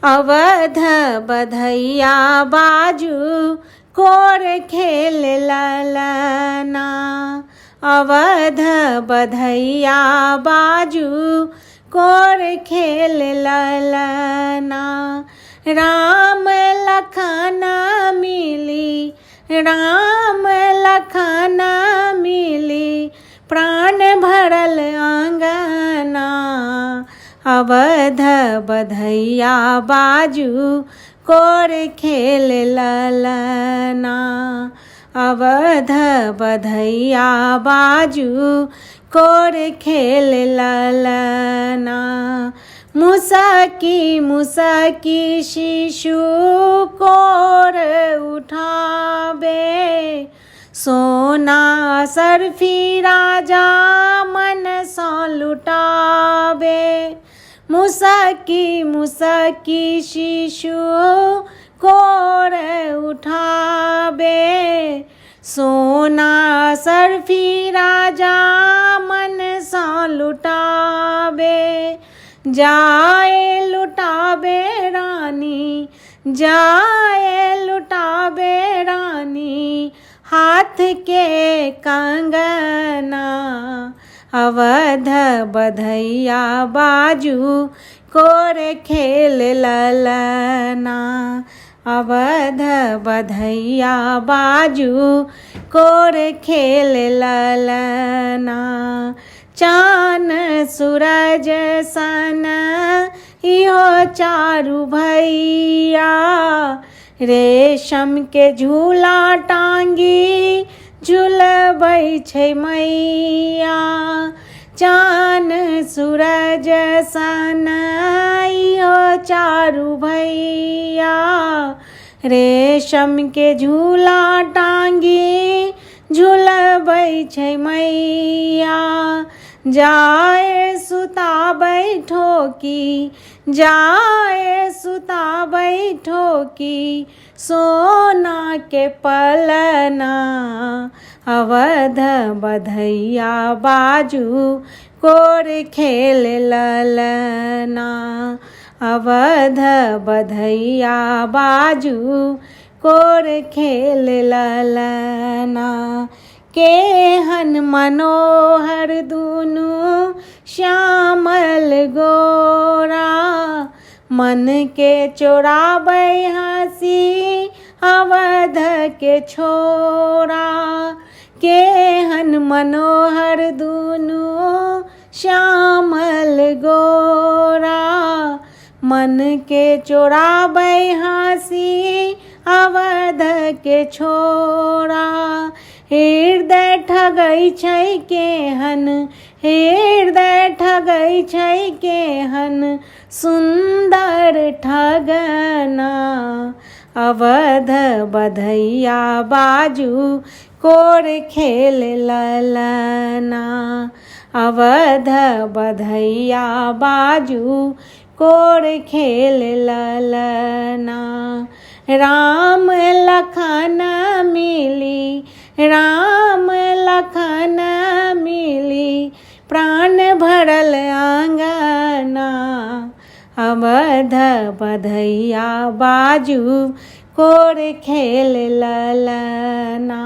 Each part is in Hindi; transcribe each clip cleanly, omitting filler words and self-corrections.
अवध बधैया बाजू कोर खेल ललना। अवध बधैया बाजू कोर खेल ललना। राम लखन मिली, राम लखन मिली, प्राण भरल आंगना। अवध बधैया बाजू कोर खेल ललना। अवध बधैया बाजू कोर खेल ललना। मुसकी मुसकी शिशु कोर उठावे, सोना सर्फी राजा मन सो लुटावे। मुसकी मुसकी शिशु कोर उठावे, सोना सर्फी राजा मन सो लुटावे। जाए लुटावे रानी, जाए लुटावे रानी, हाथ के कंगना। अवध बधैया बाजू कोर खेल ललना। अवध बधैया बाजू कोर खेल ललना। चान सूरज सन इहो चारू भैया, रेशम के झूला टांगी झुलबै छै मैया। चान सूरज सन इहो चारू भैया, रेशम के झूला टांगी झुलबै छै मैया। जाए सुताबै ठोकी, जाए सुताबै ठोकी, सोना के पलना। अवध बधैया बाजू कोर खेल ललना। अवध बधैया बाजू कोर खेल ललना। केहन मनोहर दुनू श्यामल गोरा, मन के चोराबै हँसी अवध के छोरा। केहन मनोहर दुनू श्यामल गोरा, मन के चोराबै हँसी अवध के छोरा। हृदय ठगै छै केहन, हृदय ठगै छै केहन, सुंदर ठगना। अवध बधैया बाजू कोर खेल ललना। अवध बधैया बाजू कोर खेल ललना। राम लखन मिली, राम लखन मिली, प्राण भरल आंगना। अवध बधैया बाजू कोर खेल ललना।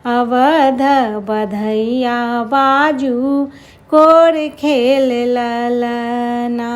अवध बधैया बाजू कोर खेल ललना।